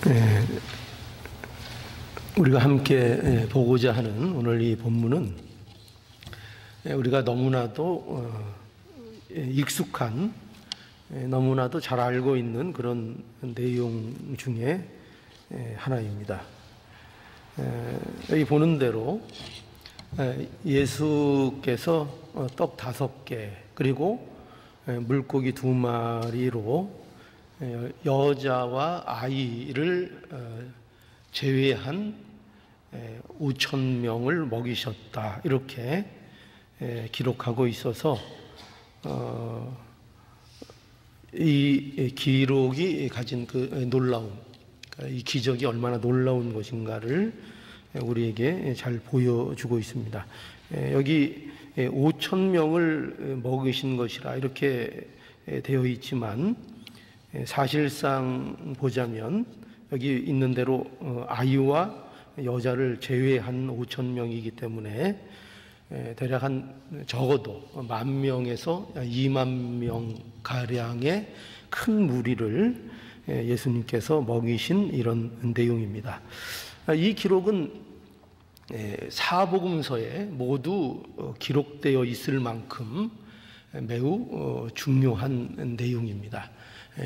예, 우리가 함께 보고자 하는 오늘 이 본문은 우리가 너무나도 익숙한, 너무나도 잘 알고 있는 그런 내용 중에 하나입니다. 여기 보는 대로 예수께서 떡 5개 그리고 물고기 2마리로 여자와 아이를 제외한 5,000명을 먹이셨다, 이렇게 기록하고 있어서 이 기록이 가진 그 놀라움, 이 기적이 얼마나 놀라운 것인가를 우리에게 잘 보여주고 있습니다. 여기 5,000명을 먹이신 것이라 이렇게 되어 있지만 사실상 보자면 여기 있는 대로 아이와 여자를 제외한 5,000명이기 때문에 대략 적어도 10,000명에서 20,000명 가량의 큰 무리를 예수님께서 먹이신 이런 내용입니다. 이 기록은 사복음서에 모두 기록되어 있을 만큼 매우 중요한 내용입니다.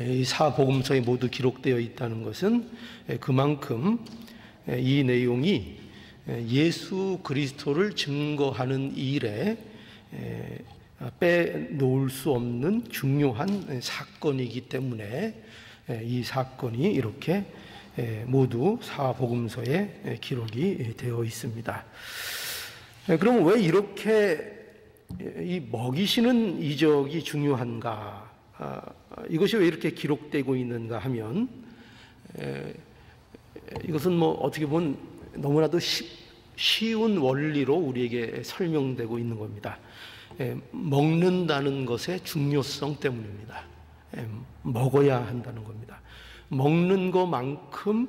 이 사복음서에 모두 기록되어 있다는 것은 그만큼 이 내용이 예수 그리스도를 증거하는 일에 빼놓을 수 없는 중요한 사건이기 때문에 이 사건이 이렇게 모두 사복음서에 기록이 되어 있습니다. 그럼 왜 이렇게 이 먹이시는 이적이 중요한가? 이것이 왜 이렇게 기록되고 있는가 하면 이것은 어떻게 보면 너무나도 쉬운 원리로 우리에게 설명되고 있는 겁니다. 먹는다는 것의 중요성 때문입니다. 먹어야 한다는 겁니다. 먹는 것만큼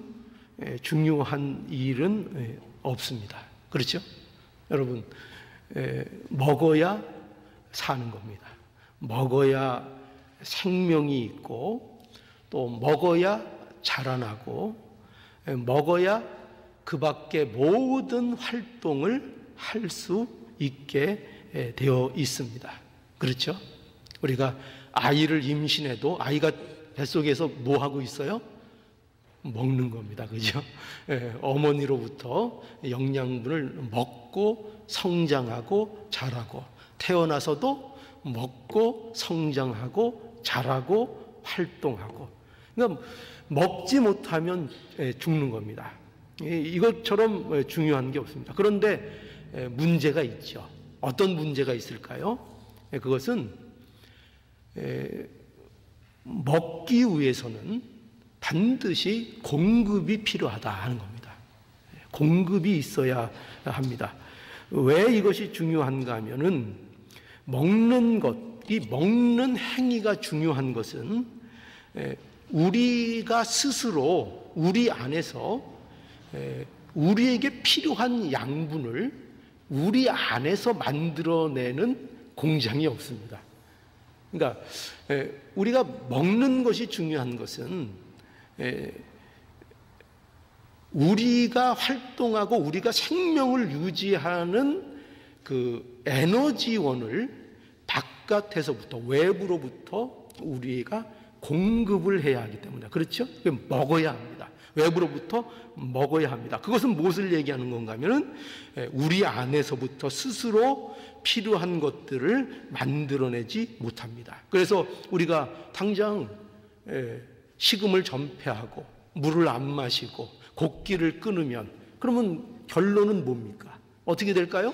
중요한 일은 없습니다. 그렇죠? 여러분, 먹어야 사는 겁니다. 먹어야 생명이 있고, 또 먹어야 자라나고, 먹어야 그 밖에 모든 활동을 할 수 있게 되어 있습니다. 그렇죠? 우리가 아이를 임신해도 아이가 뱃속에서 뭐 하고 있어요? 먹는 겁니다. 그죠? 어머니로부터 영양분을 먹고 성장하고 자라고, 태어나서도 먹고 성장하고 자라고 활동하고, 그러니까 먹지 못하면 죽는 겁니다. 이것처럼 중요한 게 없습니다. 그런데 문제가 있죠. 어떤 문제가 있을까요? 그것은 먹기 위해서는 반드시 공급이 필요하다 하는 겁니다. 공급이 있어야 합니다. 왜 이것이 중요한가 하면은 먹는 것, 이 먹는 행위가 중요한 것은 우리가 스스로 우리 안에서 우리에게 필요한 양분을 우리 안에서 만들어내는 공장이 없습니다. 그러니까 우리가 먹는 것이 중요한 것은 우리가 활동하고 우리가 생명을 유지하는 그 에너지원을 바깥에서부터, 외부로부터 우리가 공급을 해야 하기 때문에, 그렇죠? 먹어야 합니다. 외부로부터 먹어야 합니다. 그것은 무엇을 얘기하는 건가 하면은 우리 안에서부터 스스로 필요한 것들을 만들어내지 못합니다. 그래서 우리가 당장 식음을 전폐하고 물을 안 마시고 곡기를 끊으면, 그러면 결론은 뭡니까? 어떻게 될까요?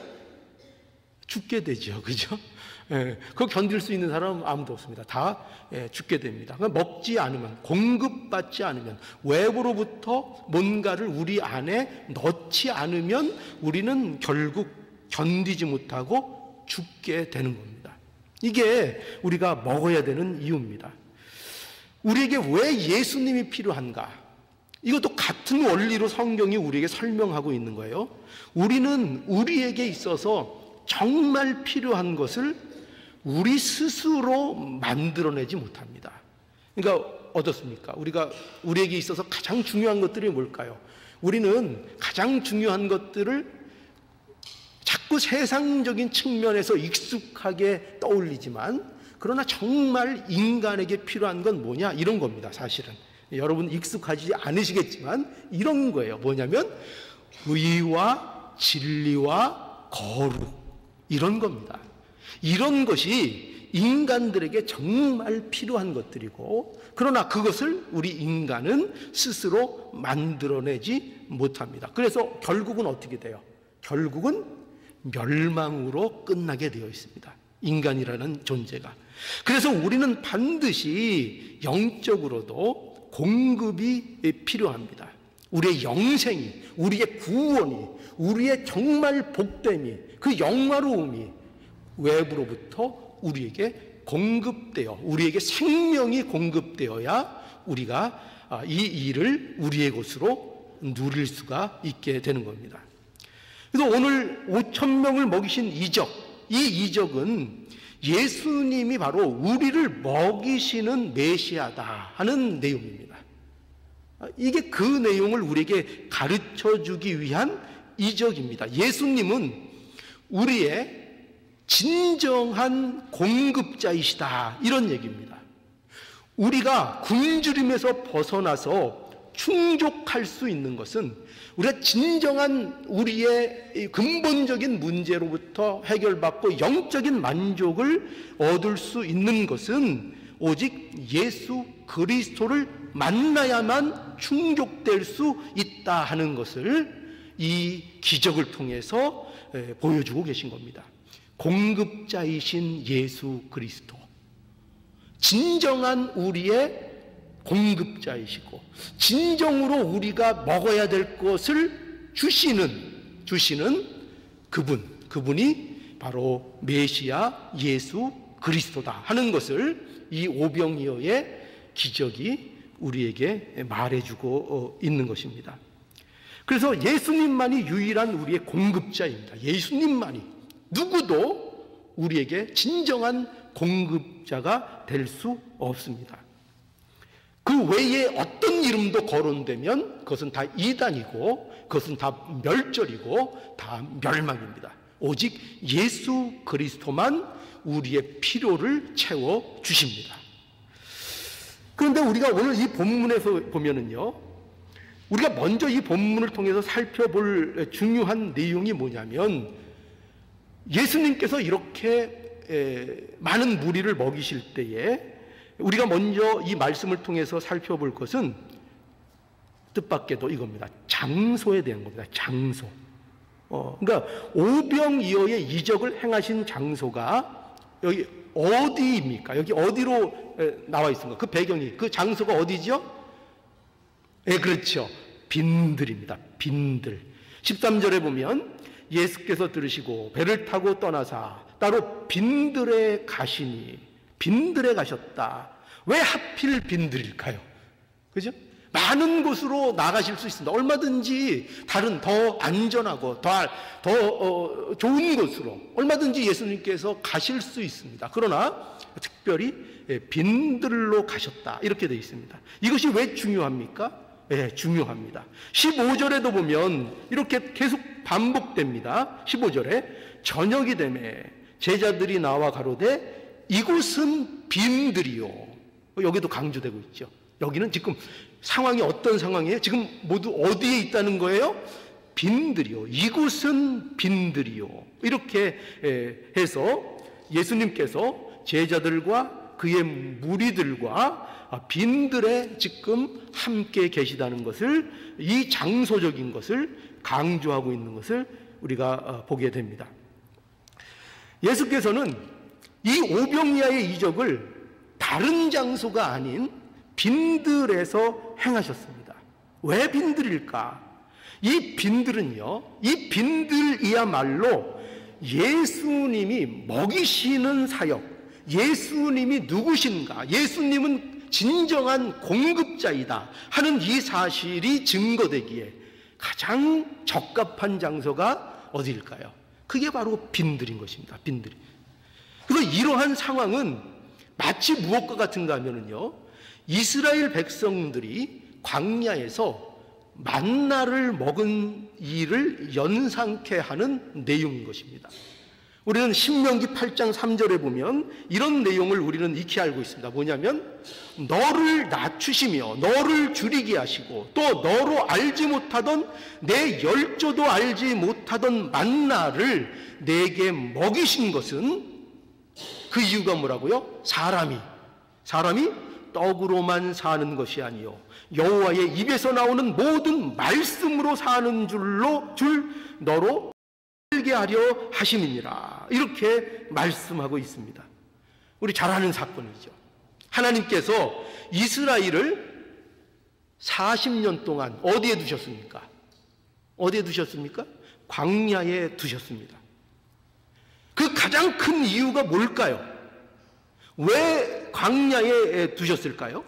죽게 되죠. 그죠? 그거 견딜 수 있는 사람은 아무도 없습니다. 다 죽게 됩니다. 먹지 않으면, 공급받지 않으면, 외부로부터 뭔가를 우리 안에 넣지 않으면 우리는 결국 견디지 못하고 죽게 되는 겁니다. 이게 우리가 먹어야 되는 이유입니다. 우리에게 왜 예수님이 필요한가? 이것도 같은 원리로 성경이 우리에게 설명하고 있는 거예요. 우리는 우리에게 있어서 정말 필요한 것을 우리 스스로 만들어내지 못합니다. 그러니까 얻었습니까? 우리에게 있어서 가장 중요한 것들이 뭘까요? 우리는 가장 중요한 것들을 자꾸 세상적인 측면에서 익숙하게 떠올리지만, 그러나 정말 인간에게 필요한 건 뭐냐? 이런 겁니다. 사실은 여러분 익숙하지 않으시겠지만 이런 거예요. 뭐냐면 의와 진리와 거룩, 이런 겁니다. 이런 것이 인간들에게 정말 필요한 것들이고, 그러나 그것을 우리 인간은 스스로 만들어내지 못합니다. 그래서 결국은 어떻게 돼요? 결국은 멸망으로 끝나게 되어 있습니다. 인간이라는 존재가. 그래서 우리는 반드시 영적으로도 공급이 필요합니다. 우리의 영생이, 우리의 구원이, 우리의 정말 복됨이, 그 영화로움이 외부로부터 우리에게 공급되어, 우리에게 생명이 공급되어야 우리가 이 일을 우리의 것으로 누릴 수가 있게 되는 겁니다. 그래서 오늘 5,000명을 먹이신 이적, 이 이적은 예수님이 바로 우리를 먹이시는 메시아다 하는 내용입니다. 이게 그 내용을 우리에게 가르쳐 주기 위한 이적입니다. 예수님은 우리의 진정한 공급자이시다, 이런 얘기입니다. 우리가 굶주림에서 벗어나서 충족할 수 있는 것은, 우리가 진정한 우리의 근본적인 문제로부터 해결받고 영적인 만족을 얻을 수 있는 것은 오직 예수 그리스도를 만나야만 충족될 수 있다 하는 것을 이 기적을 통해서 보여주고 계신 겁니다. 공급자이신 예수 그리스도, 진정한 우리의 공급자이시고 진정으로 우리가 먹어야 될 것을 주시는 그분이 바로 메시아 예수 그리스도다 하는 것을 이 오병이어의 기적이 우리에게 말해주고 있는 것입니다. 그래서 예수님만이 유일한 우리의 공급자입니다. 예수님만이, 누구도 우리에게 진정한 공급자가 될 수 없습니다. 그 외에 어떤 이름도 거론되면 그것은 다 이단이고, 그것은 다 멸절이고 다 멸망입니다. 오직 예수 그리스도만 우리의 필요를 채워 주십니다. 그런데 우리가 오늘 이 본문에서 보면은요, 우리가 먼저 이 본문을 통해서 살펴볼 중요한 내용이 뭐냐면, 예수님께서 이렇게 많은 무리를 먹이실 때에 우리가 먼저 이 말씀을 통해서 살펴볼 것은 뜻밖에도 이겁니다. 장소에 대한 겁니다. 장소. 그러니까 오병이어의 이적을 행하신 장소가 여기 어디입니까? 여기 어디로 나와 있습니까? 그 배경이, 그 장소가 어디죠? 예, 그렇죠. 빈들입니다. 빈들. 13절에 보면 예수께서 들으시고 배를 타고 떠나사 따로 빈들에 가시니, 빈들에 가셨다. 왜 하필 빈들일까요? 그죠? 많은 곳으로 나가실 수 있습니다. 얼마든지 다른 더 안전하고 더 좋은 곳으로 얼마든지 예수님께서 가실 수 있습니다. 그러나 특별히 빈들로 가셨다, 이렇게 되어 있습니다. 이것이 왜 중요합니까? 네, 중요합니다. 15절에도 보면 이렇게 계속 반복됩니다. 15절에 저녁이 되매 제자들이 나와 가로되 이곳은 빈들이요. 여기도 강조되고 있죠. 여기는 지금 상황이 어떤 상황이에요? 지금 모두 어디에 있다는 거예요? 빈들이요. 이곳은 빈들이요. 이렇게 해서 예수님께서 제자들과 그의 무리들과 빈들에 지금 함께 계시다는 것을, 이 장소적인 것을 강조하고 있는 것을 우리가 보게 됩니다. 예수께서는 이 오병이어의 이적을 다른 장소가 아닌 빈들에서 행하셨습니다. 왜 빈들일까? 이 빈들은요, 이 빈들이야말로 예수님이 먹이시는 사역, 예수님이 누구신가, 예수님은 진정한 공급자이다 하는 이 사실이 증거되기에 가장 적합한 장소가 어디일까요? 그게 바로 빈들인 것입니다. 빈들이. 그래서 이러한 상황은 마치 무엇과 같은가 하면요, 이스라엘 백성들이 광야에서 만나를 먹은 일을 연상케 하는 내용인 것입니다. 우리는 신명기 8장 3절에 보면 이런 내용을 우리는 익히 알고 있습니다. 뭐냐면 너를 낮추시며 너를 줄이게 하시고 또 너로 알지 못하던 내 열조도 알지 못하던 만나를 내게 먹이신 것은 그 이유가 뭐라고요? 사람이 떡으로만 사는 것이 아니요 여호와의 입에서 나오는 모든 말씀으로 사는 너로 알게 하려 하심이니라. 이렇게 말씀하고 있습니다. 우리 잘 아는 사건이죠. 하나님께서 이스라엘을 40년 동안 어디에 두셨습니까? 어디에 두셨습니까? 광야에 두셨습니다. 그 가장 큰 이유가 뭘까요? 왜 광야에 두셨을까요?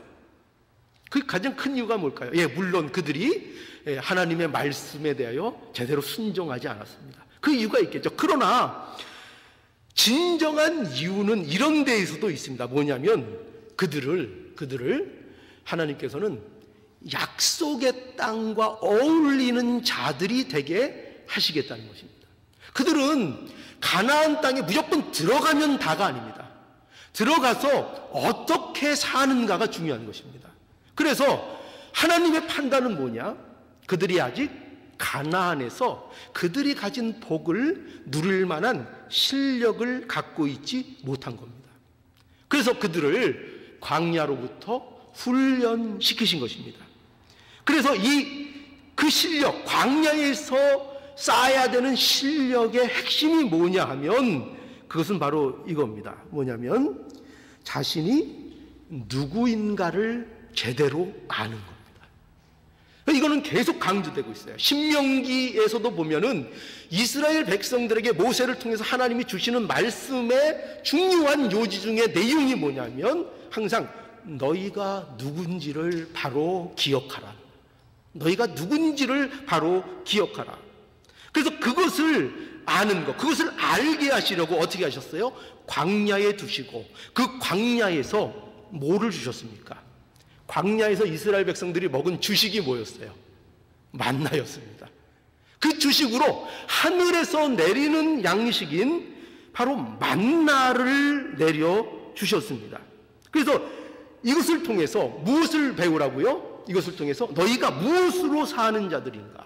그 가장 큰 이유가 뭘까요? 물론 그들이 하나님의 말씀에 대하여 제대로 순종하지 않았습니다. 그 이유가 있겠죠. 그러나 진정한 이유는 이런 데에서도 있습니다. 뭐냐면 그들을 하나님께서는 약속의 땅과 어울리는 자들이 되게 하시겠다는 것입니다. 그들은 가나안 땅에 무조건 들어가면 다가 아닙니다. 들어가서 어떻게 사는가가 중요한 것입니다. 그래서 하나님의 판단은 뭐냐? 그들이 아직 가나안에서 그들이 가진 복을 누릴 만한 실력을 갖고 있지 못한 겁니다. 그래서 그들을 광야로부터 훈련시키신 것입니다. 그래서 그 실력, 광야에서 쌓아야 되는 실력의 핵심이 뭐냐 하면 그것은 바로 이겁니다. 뭐냐면 자신이 누구인가를 제대로 아는 겁니다. 이거는 계속 강조되고 있어요. 신명기에서도 보면은 이스라엘 백성들에게 모세를 통해서 하나님이 주시는 말씀의 중요한 요지 중에 내용이 뭐냐면 항상 너희가 누군지를 바로 기억하라. 너희가 누군지를 바로 기억하라. 그래서 그것을 아는 것, 그것을 알게 하시려고 어떻게 하셨어요? 광야에 두시고 그 광야에서 뭐를 주셨습니까? 광야에서 이스라엘 백성들이 먹은 주식이 뭐였어요? 만나였습니다. 그 주식으로 하늘에서 내리는 양식인 바로 만나를 내려주셨습니다. 그래서 이것을 통해서 무엇을 배우라고요? 이것을 통해서 너희가 무엇으로 사는 자들인가?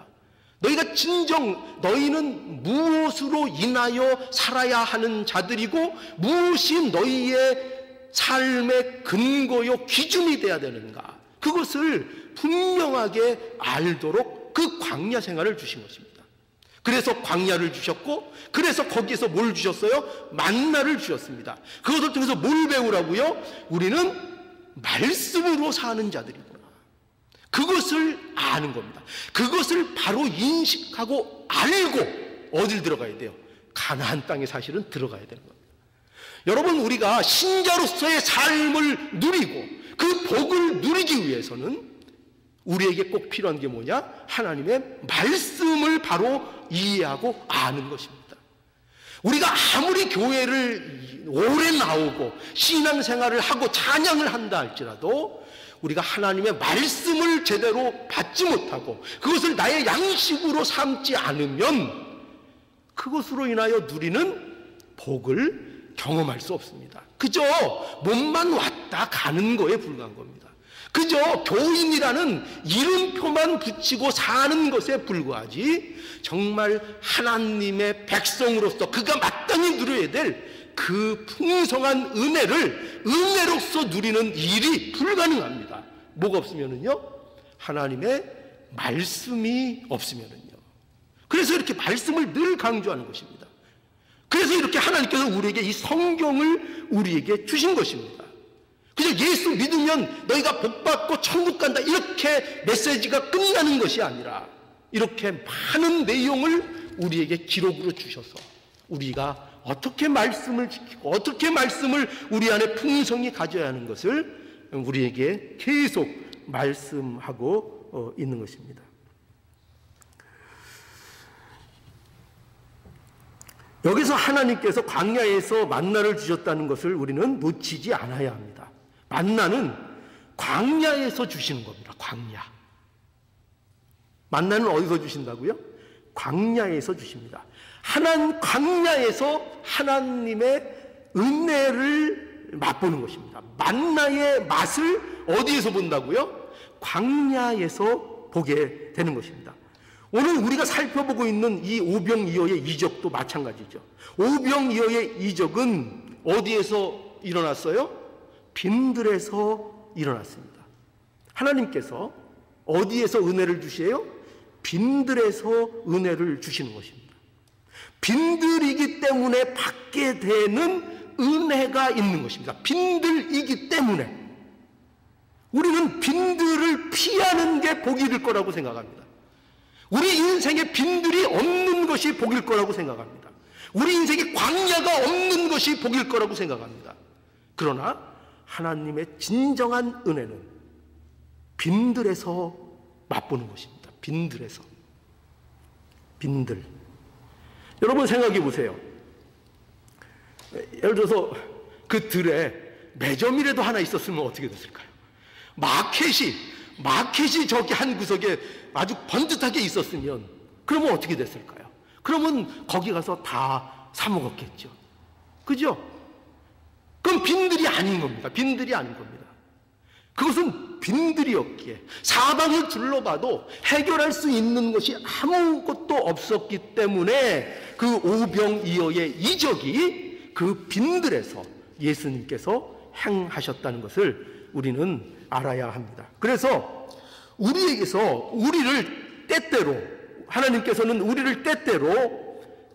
너희는 무엇으로 인하여 살아야 하는 자들이고 무엇이 너희의 삶의 근거요 기준이 돼야 되는가? 그것을 분명하게 알도록 그 광야 생활을 주신 것입니다. 그래서 광야를 주셨고 그래서 거기에서 뭘 주셨어요? 만나를 주셨습니다. 그것을 통해서 뭘 배우라고요? 우리는 말씀으로 사는 자들이구나. 그것을 아는 겁니다. 그것을 바로 인식하고 알고 어딜 들어가야 돼요? 가나안 땅에 사실은 들어가야 되는 겁니다. 여러분, 우리가 신자로서의 삶을 누리고 그 복을 누리기 위해서는 우리에게 꼭 필요한 게 뭐냐? 하나님의 말씀을 바로 이해하고 아는 것입니다. 우리가 아무리 교회를 오래 나오고 신앙생활을 하고 찬양을 한다 할지라도 우리가 하나님의 말씀을 제대로 받지 못하고 그것을 나의 양식으로 삼지 않으면 그것으로 인하여 누리는 복을 경험할 수 없습니다. 그저 몸만 왔다 가는 거에 불과한 겁니다. 그저 교인이라는 이름표만 붙이고 사는 것에 불과하지 정말 하나님의 백성으로서 그가 마땅히 누려야 될 그 풍성한 은혜로서 누리는 일이 불가능합니다. 뭐가 없으면은요? 하나님의 말씀이 없으면은요. 그래서 이렇게 말씀을 늘 강조하는 것입니다. 그래서 이렇게 하나님께서 우리에게 이 성경을 우리에게 주신 것입니다. 그저 예수 믿으면 너희가 복받고 천국 간다 이렇게 메시지가 끝나는 것이 아니라 이렇게 많은 내용을 우리에게 기록으로 주셔서 우리가 어떻게 말씀을 지키고 어떻게 말씀을 우리 안에 풍성히 가져야 하는 것을 우리에게 계속 말씀하고 있는 것입니다. 여기서 하나님께서 광야에서 만나를 주셨다는 것을 우리는 놓치지 않아야 합니다. 만나는 광야에서 주시는 겁니다. 광야. 만나는 어디서 주신다고요? 광야에서 주십니다. 광야에서 하나님의 은혜를 맛보는 것입니다. 만나의 맛을 어디에서 본다고요? 광야에서 보게 되는 것입니다. 오늘 우리가 살펴보고 있는 이 오병이어의 이적도 마찬가지죠. 오병이어의 이적은 어디에서 일어났어요? 빈들에서 일어났습니다. 하나님께서 어디에서 은혜를 주세요? 빈들에서 은혜를 주시는 것입니다. 빈들이기 때문에 받게 되는 은혜가 있는 것입니다. 빈들이기 때문에. 우리는 빈들을 피하는 게 복일 거라고 생각합니다. 우리 인생에 빈들이 없는 것이 복일 거라고 생각합니다. 우리 인생에 광야가 없는 것이 복일 거라고 생각합니다. 그러나 하나님의 진정한 은혜는 빈들에서 맛보는 것입니다. 빈들에서. 빈들. 여러분 생각해 보세요. 예를 들어서 그 들에 매점이라도 하나 있었으면 어떻게 됐을까요? 마켓이 저기 한 구석에 아주 번듯하게 있었으면 그러면 어떻게 됐을까요? 그러면 거기 가서 다 사 먹었겠죠. 그죠? 그럼 빈들이 아닌 겁니다. 빈들이 아닌 겁니다. 그것은 빈들이었기에 사방을 둘러봐도 해결할 수 있는 것이 아무것도 없었기 때문에 그 오병이어의 이적이 그 빈들에서 예수님께서 행하셨다는 것을 우리는 알아야 합니다. 그래서 하나님께서는 우리를 때때로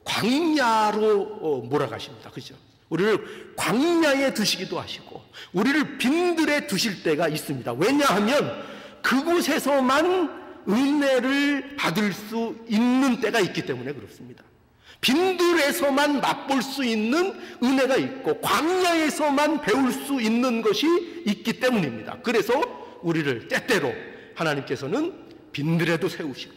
광야로 몰아가십니다. 그죠? 우리를 광야에 두시기도 하시고 우리를 빈들에 두실 때가 있습니다. 왜냐하면 그곳에서만 은혜를 받을 수 있는 때가 있기 때문에 그렇습니다. 빈들에서만 맛볼 수 있는 은혜가 있고 광야에서만 배울 수 있는 것이 있기 때문입니다. 그래서 우리를 때때로 하나님께서는 빈들에도 세우시고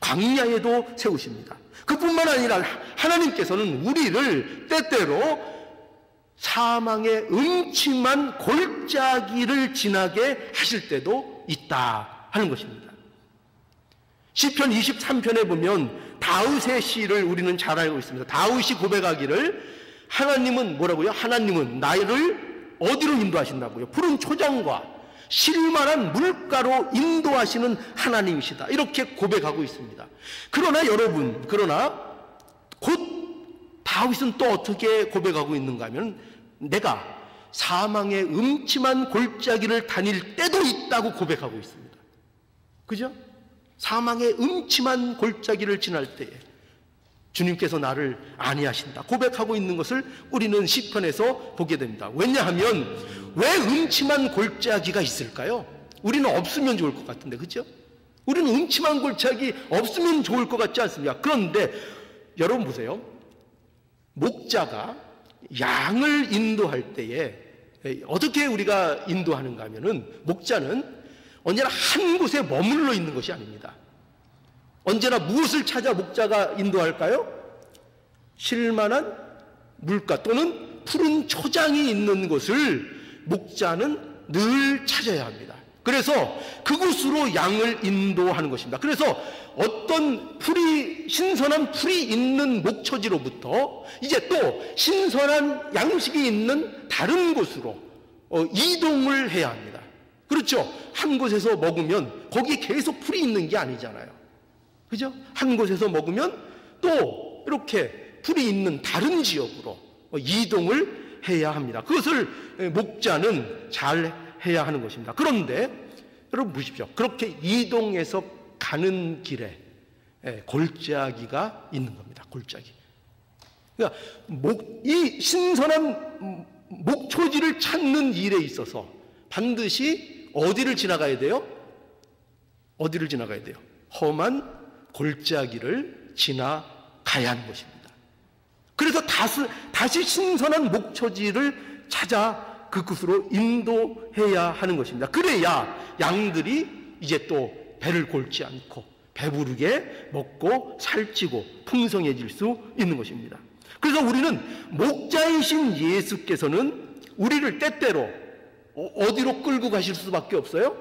광야에도 세우십니다. 그뿐만 아니라 하나님께서는 우리를 때때로 사망의 음침한 골짜기를 지나게 하실 때도 있다 하는 것입니다. 시편 23편에 보면 다윗의 시를 우리는 잘 알고 있습니다. 다윗이 고백하기를 하나님은 뭐라고요? 하나님은 나를 어디로 인도하신다고요? 푸른 초장과 실만한 물가로 인도하시는 하나님이시다. 이렇게 고백하고 있습니다. 그러나 여러분, 곧 다윗은 또 어떻게 고백하고 있는가 하면 내가 사망의 음침한 골짜기를 다닐 때도 있다고 고백하고 있습니다. 그죠? 사망의 음침한 골짜기를 지날 때에 주님께서 나를 안위하신다 고백하고 있는 것을 우리는 시편에서 보게 됩니다. 왜냐하면 왜 음침한 골짜기가 있을까요? 우리는 없으면 좋을 것 같은데, 그렇죠? 우리는 음침한 골짜기 없으면 좋을 것 같지 않습니까? 그런데 여러분 보세요. 목자가 양을 인도할 때에 어떻게 우리가 인도하는가 하면은 목자는 언제나 한 곳에 머물러 있는 것이 아닙니다. 언제나 무엇을 찾아 목자가 인도할까요? 쉴만한 물가 또는 푸른 초장이 있는 곳을 목자는 늘 찾아야 합니다. 그래서 그곳으로 양을 인도하는 것입니다. 그래서 어떤 신선한 풀이 있는 목초지로부터 이제 또 신선한 양식이 있는 다른 곳으로 이동을 해야 합니다. 그렇죠? 한 곳에서 먹으면 거기에 계속 풀이 있는 게 아니잖아요. 그죠? 한 곳에서 먹으면 또 이렇게 풀이 있는 다른 지역으로 이동을 해야 합니다. 그것을 목자는 잘 해야 하는 것입니다. 그런데 여러분 보십시오. 그렇게 이동해서 가는 길에 골짜기가 있는 겁니다. 골짜기. 그러니까 이 신선한 목초지를 찾는 일에 있어서 반드시 어디를 지나가야 돼요? 어디를 지나가야 돼요? 험한 골짜기를 지나가야 하는 것입니다. 그래서 다시 신선한 목초지를 찾아 그곳으로 인도해야 하는 것입니다. 그래야 양들이 이제 또 배를 골지 않고 배부르게 먹고 살찌고 풍성해질 수 있는 것입니다. 그래서 우리는 목자이신 예수께서는 우리를 때때로 어디로 끌고 가실 수밖에 없어요?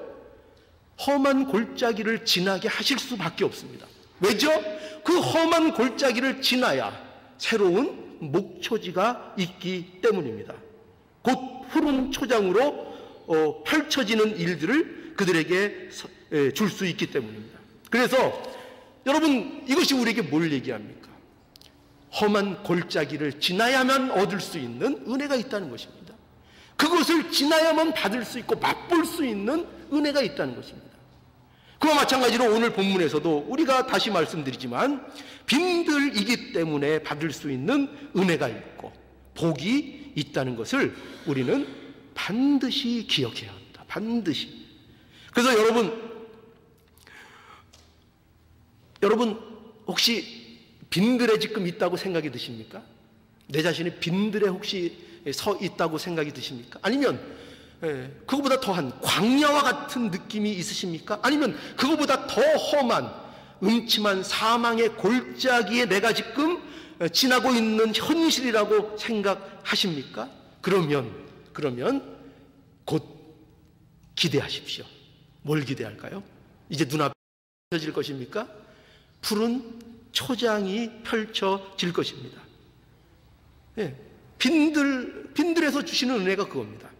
험한 골짜기를 지나게 하실 수밖에 없습니다. 왜죠? 그 험한 골짜기를 지나야 새로운 목초지가 있기 때문입니다. 곧 푸른 초장으로 펼쳐지는 일들을 그들에게 줄 수 있기 때문입니다. 그래서 여러분, 이것이 우리에게 뭘 얘기합니까? 험한 골짜기를 지나야만 얻을 수 있는 은혜가 있다는 것입니다. 그것을 지나야만 받을 수 있고 맛볼 수 있는 은혜가 있다는 것입니다. 그와 마찬가지로 오늘 본문에서도 우리가 다시 말씀드리지만 빈들이기 때문에 받을 수 있는 은혜가 있고 복이 있다는 것을 우리는 반드시 기억해야 합니다. 반드시. 그래서 여러분 혹시 빈들에 지금 있다고 생각이 드십니까? 내 자신이 빈들에 혹시 서 있다고 생각이 드십니까? 아니면 그거보다 더한 광야와 같은 느낌이 있으십니까? 아니면 그거보다 더 험한 음침한 사망의 골짜기에 내가 지금 지나고 있는 현실이라고 생각하십니까? 그러면 곧 기대하십시오. 뭘 기대할까요? 이제 눈앞에 펼쳐질 것입니까? 푸른 초장이 펼쳐질 것입니다. 빈들에서 주시는 은혜가 그겁니다.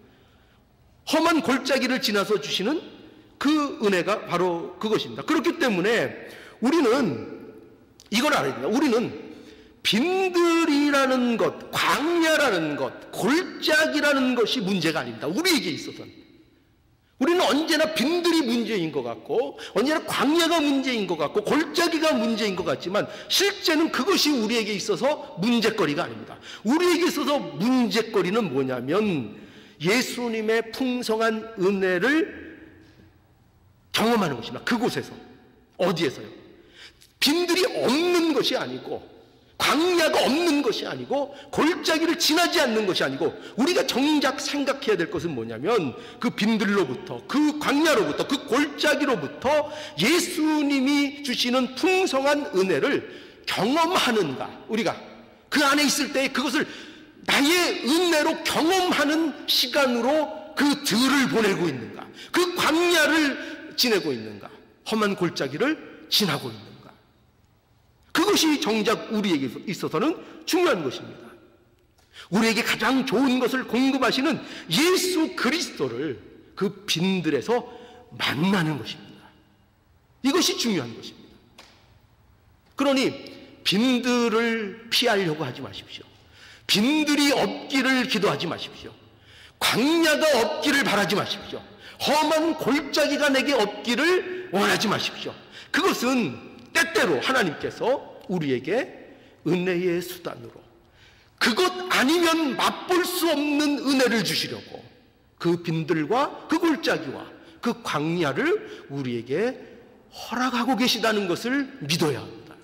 험한 골짜기를 지나서 주시는 그 은혜가 바로 그것입니다. 그렇기 때문에 우리는 이걸 알아야 됩니다. 우리는 빈들이라는 것, 광야라는 것, 골짜기라는 것이 문제가 아닙니다. 우리에게 있어서는. 우리는 언제나 빈들이 문제인 것 같고 언제나 광야가 문제인 것 같고 골짜기가 문제인 것 같지만 실제는 그것이 우리에게 있어서 문제거리가 아닙니다. 우리에게 있어서 문제거리는 뭐냐면 예수님의 풍성한 은혜를 경험하는 것입니다. 그곳에서. 어디에서요? 빈들이 없는 것이 아니고 광야가 없는 것이 아니고 골짜기를 지나지 않는 것이 아니고 우리가 정작 생각해야 될 것은 뭐냐면 그 빈들로부터 그 광야로부터 그 골짜기로부터 예수님이 주시는 풍성한 은혜를 경험하는가. 우리가 그 안에 있을 때 그것을 나의 은혜로 경험하는 시간으로 그 들을 보내고 있는가. 그 광야를 지내고 있는가. 험한 골짜기를 지나고 있는가. 그것이 정작 우리에게 있어서는 중요한 것입니다. 우리에게 가장 좋은 것을 공급하시는 예수 그리스도를 그 빈들에서 만나는 것입니다. 이것이 중요한 것입니다. 그러니 빈들을 피하려고 하지 마십시오. 빈들이 없기를 기도하지 마십시오. 광야가 없기를 바라지 마십시오. 험한 골짜기가 내게 없기를 원하지 마십시오. 그것은 때때로 하나님께서 우리에게 은혜의 수단으로 그것 아니면 맛볼 수 없는 은혜를 주시려고 그 빈들과 그 골짜기와 그 광야를 우리에게 허락하고 계시다는 것을 믿어야 합니다.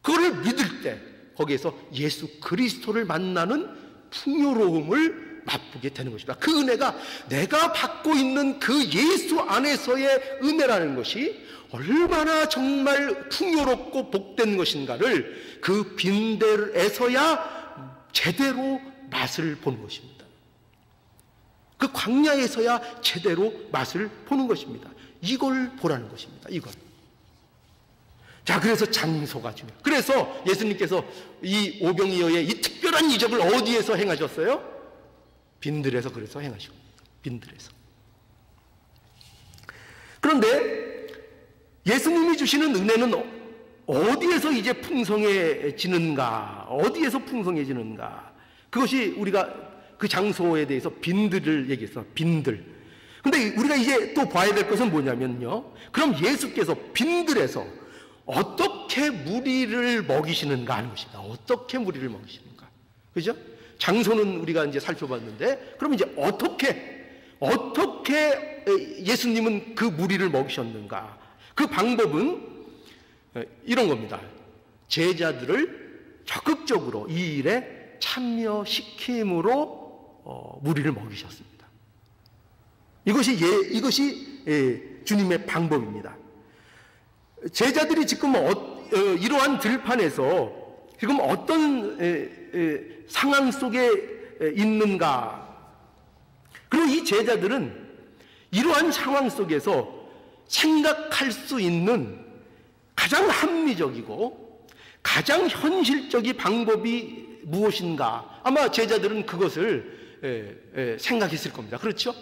그거를 믿을 때 거기에서 예수 그리스도를 만나는 풍요로움을 맛보게 되는 것입니다. 그 은혜가 내가 받고 있는 그 예수 안에서의 은혜라는 것이 얼마나 정말 풍요롭고 복된 것인가를 그 빈들에서야 제대로 맛을 보는 것입니다. 그 광야에서야 제대로 맛을 보는 것입니다. 이걸 보라는 것입니다. 이걸. 자, 그래서 장소가 중요해요. 그래서 예수님께서 이 오병이어의 이 특별한 이적을 어디에서 행하셨어요? 빈들에서. 그래서 행하시고 빈들에서. 그런데 예수님이 주시는 은혜는 어디에서 이제 풍성해지는가? 어디에서 풍성해지는가? 그것이 우리가 그 장소에 대해서 빈들을 얘기했어. 빈들. 근데 우리가 이제 또 봐야 될 것은 뭐냐면요. 그럼 예수께서 빈들에서 어떻게 무리를 먹이시는가 하는 것입니다. 어떻게 무리를 먹이시는가. 그죠? 장소는 우리가 이제 살펴봤는데, 그럼 이제 어떻게 예수님은 그 무리를 먹이셨는가. 그 방법은 이런 겁니다. 제자들을 적극적으로 이 일에 참여시킴으로 무리를 먹이셨습니다. 이것이 주님의 방법입니다. 제자들이 지금 이러한 들판에서 지금 어떤 상황 속에 있는가. 그리고 이 제자들은 이러한 상황 속에서 생각할 수 있는 가장 합리적이고 가장 현실적인 방법이 무엇인가? 아마 제자들은 그것을 생각했을 겁니다. 그렇죠?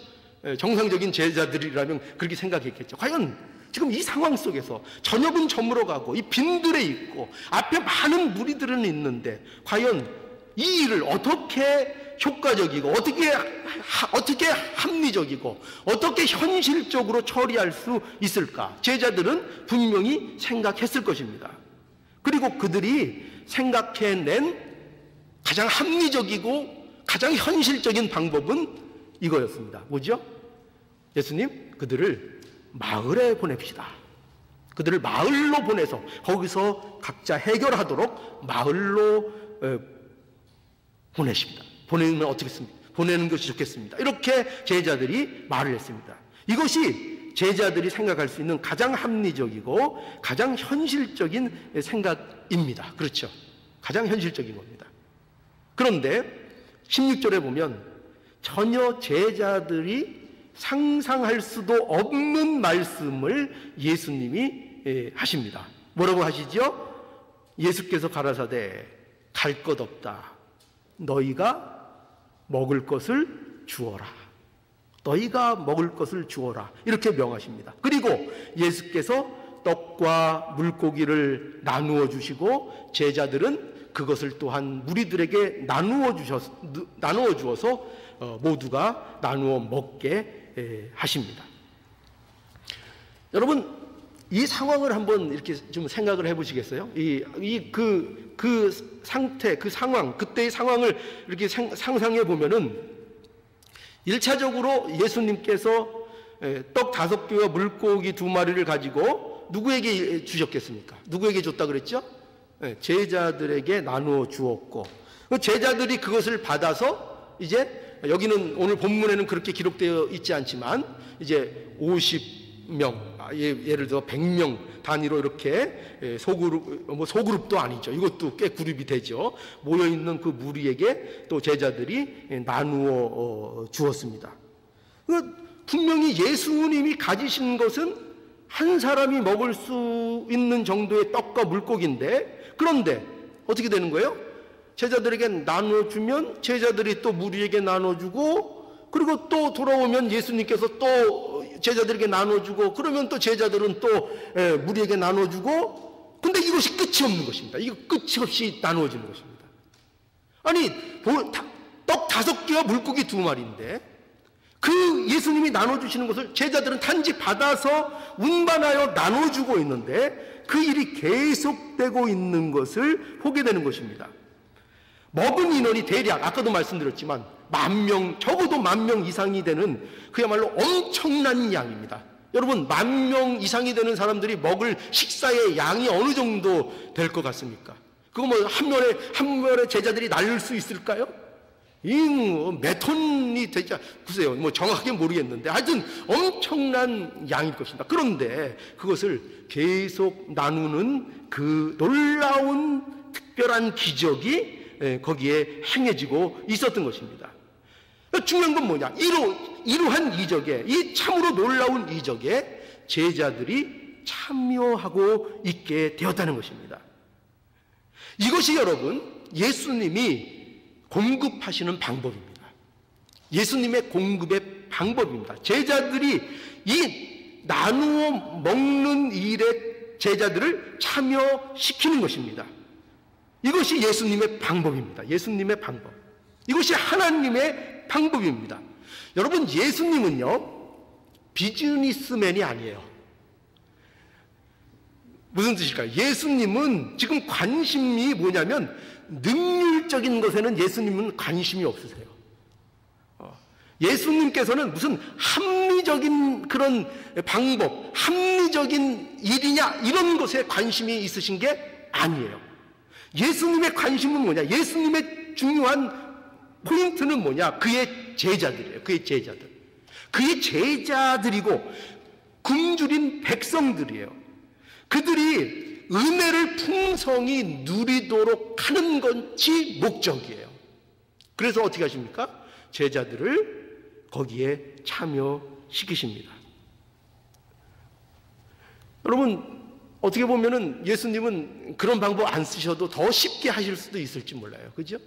정상적인 제자들이라면 그렇게 생각했겠죠. 과연 지금 이 상황 속에서 저녁은 저물어가고 이 빈들에 있고 앞에 많은 무리들은 있는데 과연 이 일을 어떻게 효과적이고 어떻게 합리적이고 어떻게 현실적으로 처리할 수 있을까? 제자들은 분명히 생각했을 것입니다. 그리고 그들이 생각해낸 가장 합리적이고 가장 현실적인 방법은 이거였습니다. 뭐죠? 예수님, 그들을 마을에 보냅시다. 그들을 마을로 보내서 거기서 각자 해결하도록 마을로 보내십니다. 보내면 어떻겠습니까? 보내는 것이 좋겠습니다. 이렇게 제자들이 말을 했습니다. 이것이 제자들이 생각할 수 있는 가장 합리적이고 가장 현실적인 생각입니다. 그렇죠? 가장 현실적인 겁니다. 그런데 16절에 보면 전혀 제자들이 상상할 수도 없는 말씀을 예수님이 하십니다. 뭐라고 하시죠? 예수께서 가라사대 갈 것 없다. 너희가 먹을 것을 주어라. 너희가 먹을 것을 주어라. 이렇게 명하십니다. 그리고 예수께서 떡과 물고기를 나누어 주시고 제자들은 그것을 또한 무리들에게 나누어 주어서 모두가 나누어 먹게 하십니다. 여러분, 이 상황을 한번 이렇게 좀 생각을 해보시겠어요? 그 상태, 그 상황, 그때의 상황을 이렇게 상상해 보면은 1차적으로 예수님께서 떡 5개와 물고기 2마리를 가지고 누구에게 주셨겠습니까? 누구에게 줬다 그랬죠? 제자들에게 나누어 주었고, 제자들이 그것을 받아서 이제 여기는 오늘 본문에는 그렇게 기록되어 있지 않지만 이제 50명, 예를 들어 100명 단위로 이렇게 소그룹도 아니죠. 이것도 꽤 그룹이 되죠. 모여있는 그 무리에게 또 제자들이 나누어 주었습니다. 분명히 예수님이 가지신 것은 한 사람이 먹을 수 있는 정도의 떡과 물고기인데, 그런데 어떻게 되는 거예요? 제자들에게 나눠주면 제자들이 또 무리에게 나눠주고, 그리고 또 돌아오면 예수님께서 또 제자들에게 나눠주고, 그러면 또 제자들은 또 무리에게 나눠주고, 근데 이것이 끝이 없는 것입니다. 이거 끝이 없이 나누어지는 것입니다. 아니, 떡 5개와 물고기 2마리인데 그 예수님이 나눠주시는 것을 제자들은 단지 받아서 운반하여 나눠주고 있는데 그 일이 계속되고 있는 것을 보게 되는 것입니다. 먹은 인원이 대략 아까도 말씀드렸지만 10,000명, 적어도 10,000명 이상이 되는 그야말로 엄청난 양입니다. 여러분, 10,000명 이상이 되는 사람들이 먹을 식사의 양이 어느 정도 될 것 같습니까? 그거 뭐 한 면에 제자들이 나눌 수 있을까요? 몇 톤이 되지, 글쎄요, 뭐 정확하게 모르겠는데 하여튼 엄청난 양일 것입니다. 그런데 그것을 계속 나누는 그 놀라운 특별한 기적이 거기에 행해지고 있었던 것입니다. 중요한 건 뭐냐? 이러한 이적에, 이 참으로 놀라운 이적에 제자들이 참여하고 있게 되었다는 것입니다. 이것이 여러분, 예수님이 공급하시는 방법입니다. 예수님의 공급의 방법입니다. 제자들이 이 나누어 먹는 일에 제자들을 참여시키는 것입니다. 이것이 예수님의 방법입니다. 예수님의 방법. 이것이 하나님의 방법입니다. 여러분, 예수님은요, 비즈니스맨이 아니에요. 무슨 뜻일까요? 예수님은 지금 관심이 뭐냐면 능률적인 것에는 예수님은 관심이 없으세요. 예수님께서는 무슨 합리적인 그런 방법, 합리적인 일이냐 이런 것에 관심이 있으신 게 아니에요. 예수님의 관심은 뭐냐? 예수님의 중요한 포인트는 뭐냐? 그의 제자들이에요. 그의 제자들. 그의 제자들이고 굶주린 백성들이에요. 그들이 은혜를 풍성히 누리도록 하는 것이 목적이에요. 그래서 어떻게 하십니까? 제자들을 거기에 참여시키십니다. 여러분, 어떻게 보면은 예수님은 그런 방법 안 쓰셔도 더 쉽게 하실 수도 있을지 몰라요. 그죠?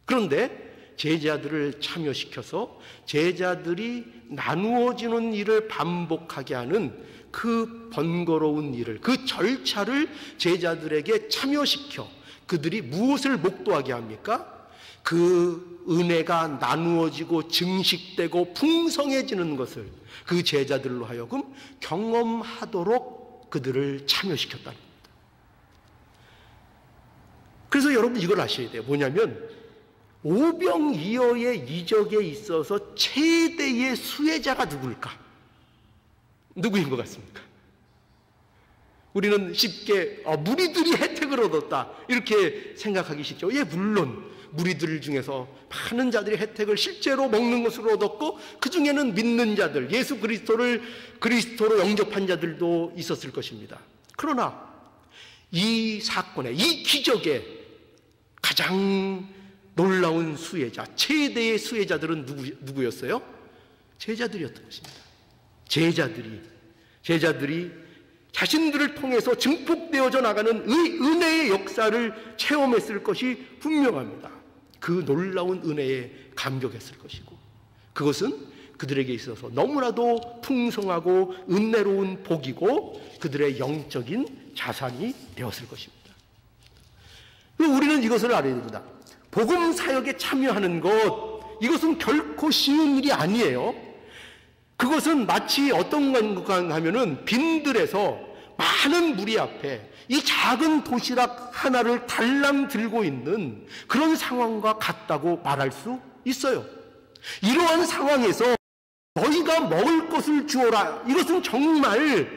그런데 제자들을 참여시켜서 제자들이 나누어지는 일을 반복하게 하는 그 번거로운 일을, 그 절차를 제자들에게 참여시켜 그들이 무엇을 목도하게 합니까? 그 은혜가 나누어지고 증식되고 풍성해지는 것을 그 제자들로 하여금 경험하도록 그들을 참여시켰다는 겁니다. 그래서 여러분 이걸 아셔야 돼요. 뭐냐면 오병이어의 이적에 있어서 최대의 수혜자가 누구일까? 누구인 것 같습니까? 우리는 쉽게 무리들이 혜택을 얻었다 이렇게 생각하기 쉽죠. 예, 물론 무리들 중에서 많은 자들이 혜택을 실제로 먹는 것으로 얻었고 그 중에는 믿는 자들, 예수 그리스도를 그리스도로 영접한 자들도 있었을 것입니다. 그러나 이 사건에, 이 기적에 가장 놀라운 수혜자, 최대의 수혜자들은 누구였어요? 제자들이었던 것입니다. 제자들이 자신들을 통해서 증폭되어져 나가는 이 은혜의 역사를 체험했을 것이 분명합니다. 그 놀라운 은혜에 감격했을 것이고, 그것은 그들에게 있어서 너무나도 풍성하고 은혜로운 복이고 그들의 영적인 자산이 되었을 것입니다. 우리는 이것을 알아야 됩니다. 복음 사역에 참여하는 것, 이것은 결코 쉬운 일이 아니에요. 그것은 마치 어떤 건가 하면은 빈들에서 많은 무리 앞에 이 작은 도시락 하나를 달랑 들고 있는 그런 상황과 같다고 말할 수 있어요. 이러한 상황에서 너희가 먹을 것을 주어라, 이것은 정말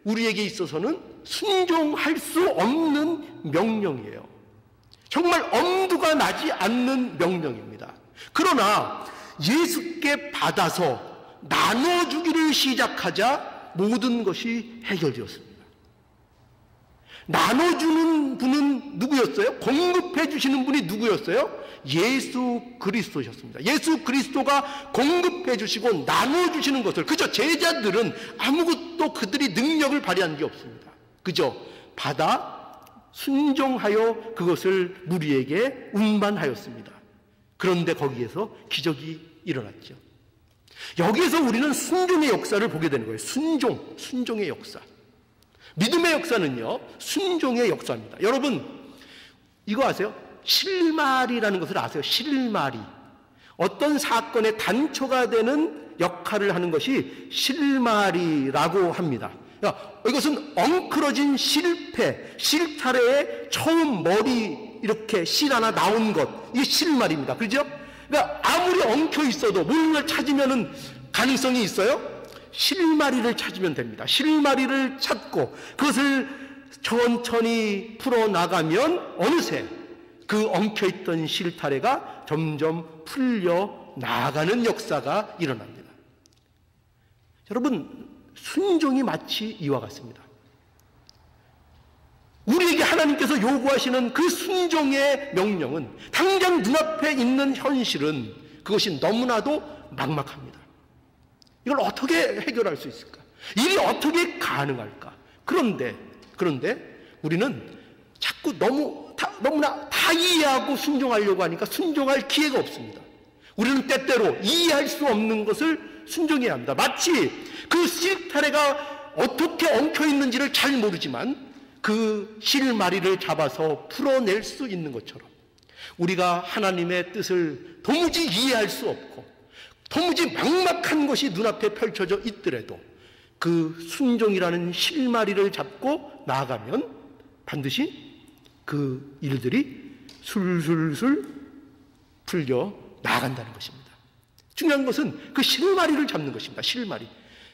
우리에게 있어서는 순종할 수 없는 명령이에요. 정말 엄두가 나지 않는 명령입니다. 그러나 예수께 받아서 나눠주기를 시작하자 모든 것이 해결되었습니다. 나눠주는 분은 누구였어요? 공급해 주시는 분이 누구였어요? 예수 그리스도셨습니다. 예수 그리스도가 공급해 주시고 나눠주시는 것을, 그저 제자들은 아무것도 그들이 능력을 발휘한 게 없습니다. 그저 받아 순종하여 그것을 무리에게 운반하였습니다. 그런데 거기에서 기적이 일어났죠. 여기에서 우리는 순종의 역사를 보게 되는 거예요. 순종의 역사. 믿음의 역사는요, 순종의 역사입니다. 여러분, 이거 아세요? 실마리라는 것을 아세요? 실마리. 어떤 사건의 단초가 되는 역할을 하는 것이 실마리라고 합니다. 이것은 엉클어진 실타래에 처음 머리 이렇게 실 하나 나온 것, 이게 실마리입니다. 그죠? 그러니까 아무리 엉켜 있어도 뭔가를 찾으면 가능성이 있어요? 실마리를 찾으면 됩니다. 실마리를 찾고 그것을 천천히 풀어나가면 어느새 그 엉켜있던 실타래가 점점 풀려 나가는 역사가 일어납니다. 여러분, 순종이 마치 이와 같습니다. 우리에게 하나님께서 요구하시는 그 순종의 명령은 당장 눈앞에 있는 현실은 그것이 너무나도 막막합니다. 이걸 어떻게 해결할 수 있을까? 일이 어떻게 가능할까? 그런데 우리는 자꾸 너무나 다 이해하고 순종하려고 하니까 순종할 기회가 없습니다. 우리는 때때로 이해할 수 없는 것을 순종해야 합니다. 마치 그 실타래가 어떻게 엉켜 있는지를 잘 모르지만 그 실마리를 잡아서 풀어낼 수 있는 것처럼 우리가 하나님의 뜻을 도무지 이해할 수 없고 도무지 막막한 것이 눈앞에 펼쳐져 있더라도 그 순종이라는 실마리를 잡고 나아가면 반드시 그 일들이 술술술 풀려 나아간다는 것입니다. 중요한 것은 그 실마리를 잡는 것입니다. 실마리.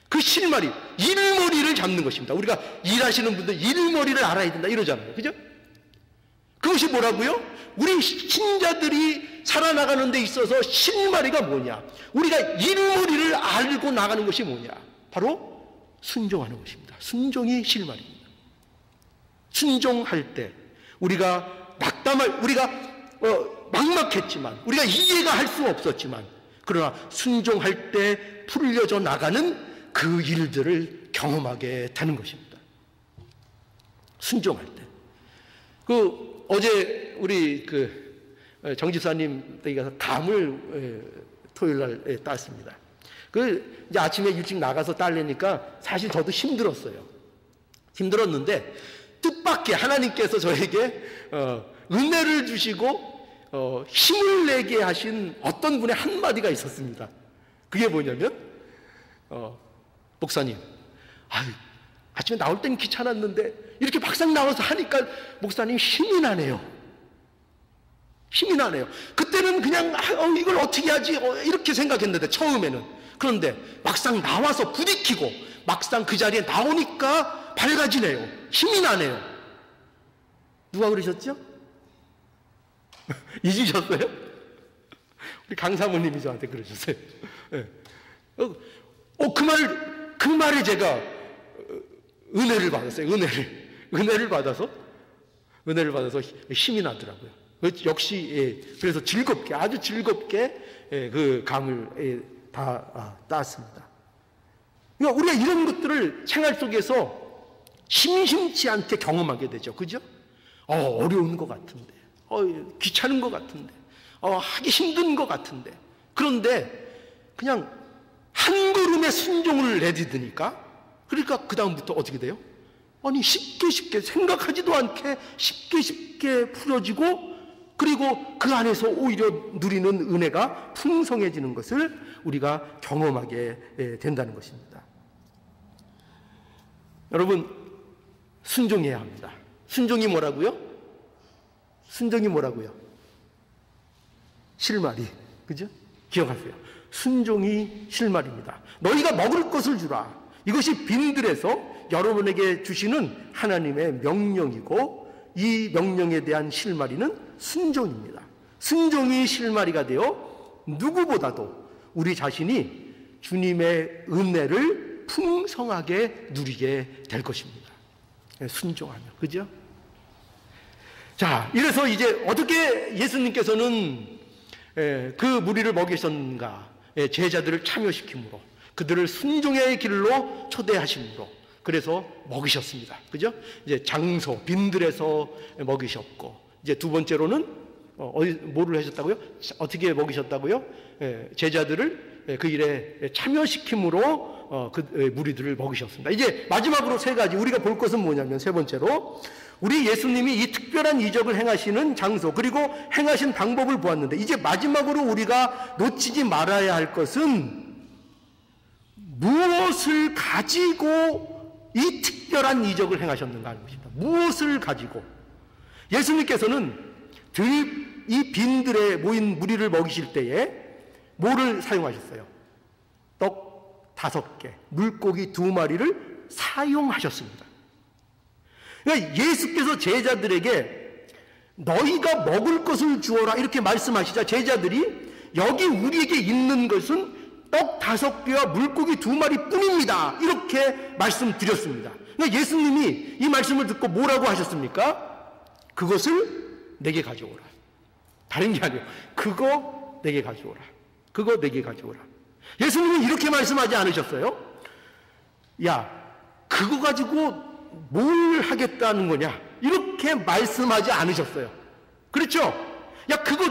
그 실마리, 일머리를 잡는 것입니다. 우리가 일하시는 분들 일머리를 알아야 된다 이러잖아요. 그죠? 그것이 뭐라고요? 우리 신자들이 살아나가는 데 있어서 실마리가 뭐냐? 우리가 일머리를 알고 나가는 것이 뭐냐? 바로 순종하는 것입니다. 순종이 실마리입니다. 순종할 때 우리가 막막했지만, 우리가 이해가 할 수 없었지만 그러나 순종할 때 풀려져 나가는 그 일들을 경험하게 되는 것입니다. 순종할 때. 어제 우리 정 집사님 댁에 가서 감을 토요일 날 땄습니다. 이제 아침에 일찍 나가서 따려니까 사실 저도 힘들었어요. 힘들었는데 뜻밖의 하나님께서 저에게 은혜를 주시고 힘을 내게 하신 어떤 분의 한마디가 있었습니다. 그게 뭐냐면 목사님, 아침에 나올 땐 귀찮았는데 이렇게 막상 나와서 하니까 목사님 힘이 나네요. 힘이 나네요. 그때는 그냥 이걸 어떻게 하지 이렇게 생각했는데 처음에는. 그런데 막상 나와서 부딪히고 막상 그 자리에 나오니까 밝아지네요. 힘이 나네요. 누가 그러셨죠? 잊으셨어요? 우리 강 사모님이 저한테 그러셨어요. 네. 그 말에 제가 은혜를 받았어요. 은혜를 받아서 힘이 나더라고요. 역시 그래서 아주 즐겁게 그 감을 다 땄습니다. 그러니까 우리가 이런 것들을 생활 속에서 심심치 않게 경험하게 되죠. 그죠? 어려운 것 같은데, 귀찮은 것 같은데, 하기 힘든 것 같은데. 그런데 그냥 한 걸음의 순종을 내딛으니까, 그러니까 그 다음부터 어떻게 돼요? 쉽게 생각하지도 않게 쉽게 풀어지고, 그리고 그 안에서 오히려 누리는 은혜가 풍성해지는 것을 우리가 경험하게 된다는 것입니다. 여러분, 순종해야 합니다. 순종이 뭐라고요? 실마리. 그죠? 기억하세요. 순종이 실마리입니다. 너희가 먹을 것을 주라. 이것이 빈들에서 여러분에게 주시는 하나님의 명령이고, 이 명령에 대한 실마리는 순종입니다. 순종이 실마리가 되어 누구보다도 우리 자신이 주님의 은혜를 풍성하게 누리게 될 것입니다. 순종하면. 그죠? 자, 이래서 이제 어떻게 예수님께서는 그 무리를 먹이셨는가? 제자들을 참여시킴으로, 그들을 순종의 길로 초대하심으로, 그래서 먹이셨습니다. 그죠? 이제 장소, 빈들에서 먹이셨고, 이제 두 번째로는 뭐를 하셨다고요? 어떻게 먹이셨다고요? 제자들을 그 일에 참여시킴으로 그 무리들을 먹이셨습니다. 이제 마지막으로 세 가지 우리가 볼 것은 뭐냐면, 세 번째로 우리 예수님이 이 특별한 이적을 행하시는 장소, 그리고 행하신 방법을 보았는데, 이제 마지막으로 우리가 놓치지 말아야 할 것은 무엇을 가지고 이 특별한 이적을 행하셨는가 하는 것입니다. 무엇을 가지고. 예수님께서는 이 빈들에 모인 무리를 먹이실 때에 뭐를 사용하셨어요? 떡 5개, 물고기 2마리를 사용하셨습니다. 그러니까 예수께서 제자들에게 너희가 먹을 것을 주어라 이렇게 말씀하시자, 제자들이 여기 우리에게 있는 것은 떡 5개와 물고기 2마리 뿐입니다, 이렇게 말씀드렸습니다. 그러니까 예수님이 이 말씀을 듣고 뭐라고 하셨습니까? 그것을 내게 가져오라. 다른 게 아니에요. 그거 내게 가져오라. 그거 내게 가져오라. 예수님은 이렇게 말씀하지 않으셨어요? 야, 그거 가지고 뭘 하겠다는 거냐? 이렇게 말씀하지 않으셨어요. 그렇죠? 야, 그거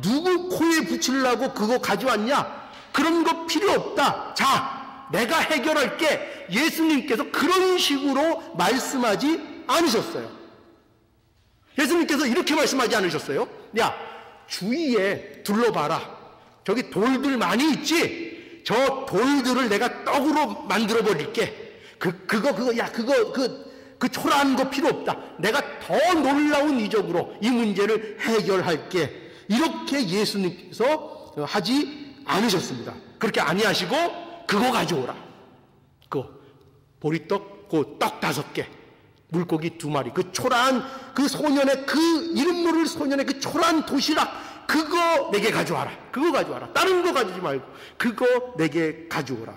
누구 코에 붙이려고 그거 가져왔냐? 그런 거 필요 없다. 자, 내가 해결할게. 예수님께서 그런 식으로 말씀하지 않으셨어요. 예수님께서 이렇게 말씀하지 않으셨어요? 야, 주위에 둘러봐라. 저기 돌들 많이 있지? 저 돌들을 내가 떡으로 만들어 버릴게. 그 초라한 거 필요 없다. 내가 더 놀라운 이적으로 이 문제를 해결할게. 이렇게 예수님께서 하지 않으셨습니다. 그렇게 아니하시고 그거 가져오라. 보리떡, 그 떡 5개, 물고기 2마리, 그 초라한 그 소년의 그 이름 모를 소년의 그 초라한 도시락, 그거 내게 가져와라. 그거 가져와라. 다른 거 가지지 말고 그거 내게 가져오라.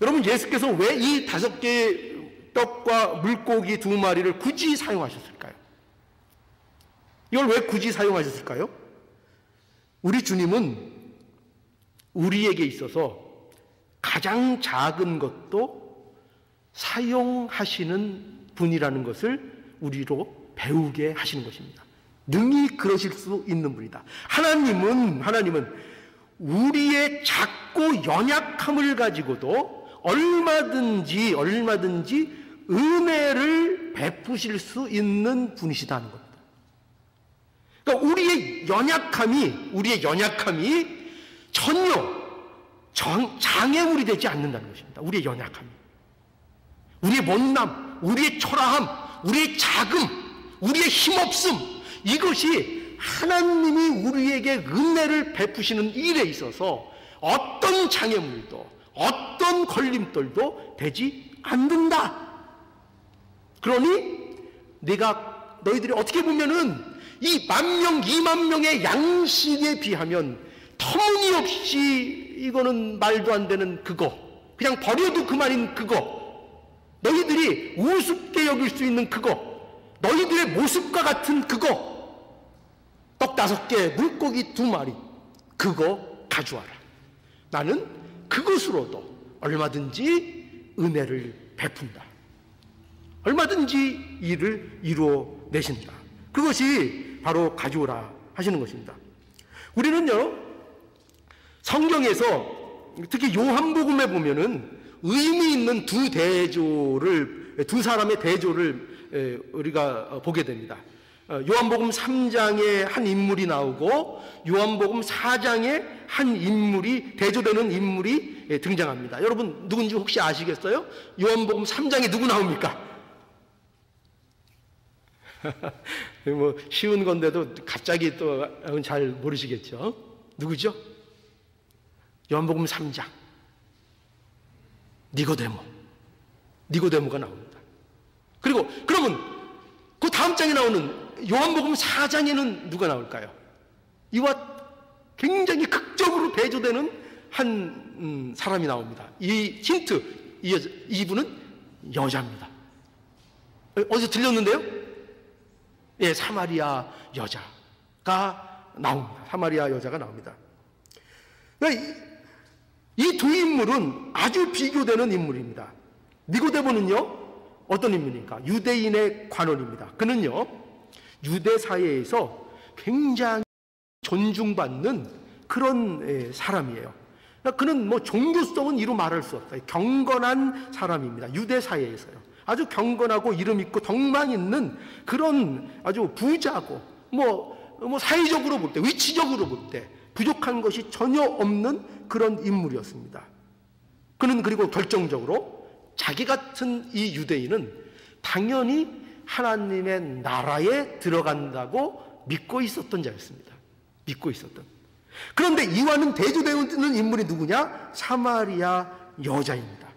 여러분, 예수께서 왜 이 5개의 떡과 물고기 2마리를 굳이 사용하셨을까요? 이걸 왜 굳이 사용하셨을까요? 우리 주님은 우리에게 있어서 가장 작은 것도 사용하시는 분이라는 것을 우리로 배우게 하시는 것입니다. 능히 그러실 수 있는 분이다. 하나님은 우리의 작고 연약함을 가지고도 얼마든지 은혜를 베푸실 수 있는 분이시다는 겁니다. 그러니까 우리의 연약함이 전혀 장애물이 되지 않는다는 것입니다. 우리의 연약함이, 우리의 못남, 우리의 초라함, 우리의 작음, 우리의 힘없음, 이것이 하나님이 우리에게 은혜를 베푸시는 일에 있어서 어떤 장애물도, 어떤 걸림돌도 되지 않는다. 그러니 너희들이 어떻게 보면은 이 10,000명, 20,000명의 양식에 비하면 터무니없이 이거는 말도 안 되는 그거, 그냥 버려도 그만인 그거, 너희들이 우습게 여길 수 있는 그거, 너희들의 모습과 같은 그거, 떡 5개, 물고기 2마리, 그거 가져와라. 나는 그것으로도 얼마든지 은혜를 베푼다. 얼마든지 일을 이루어내신다. 그것이 바로 가져오라 하시는 것입니다. 우리는요, 성경에서 특히 요한복음에 보면은 의미 있는 두 사람의 대조를 우리가 보게 됩니다. 요한복음 3장에 한 인물이 나오고 요한복음 4장에 한 인물이, 대조되는 인물이 등장합니다. 여러분 누군지 혹시 아시겠어요? 요한복음 3장에 누구 나옵니까? 뭐 쉬운 건데도 갑자기 또 잘 모르시겠죠? 누구죠? 요한복음 3장 니고데모가 나옵니다. 그리고 그러면 그 다음 장에 나오는 요한복음 4장에는 누가 나올까요? 이와 굉장히 극적으로 대조되는 한 사람이 나옵니다. 이 힌트, 이분은 여자입니다. 어디서 들렸는데요? 예, 사마리아 여자가 나옵니다. 사마리아 여자가 나옵니다. 이 두 인물은 아주 비교되는 인물입니다. 니고데모는요, 어떤 인물입니까? 유대인의 관원입니다. 그는요, 유대 사회에서 굉장히 존중받는 그런 사람이에요. 그는 뭐 종교성은 이루 말할 수 없다. 경건한 사람입니다. 유대 사회에서요. 아주 경건하고 이름 있고 덕망 있는 그런 아주 부자고 뭐 사회적으로 볼 때, 위치적으로 볼 때 부족한 것이 전혀 없는 그런 인물이었습니다. 그는 그리고 결정적으로 자기 같은 이 유대인은 당연히 하나님의 나라에 들어간다고 믿고 있었던 자였습니다. 믿고 있었던. 그런데 이와는 대조되는 인물이 누구냐? 사마리아 여자입니다.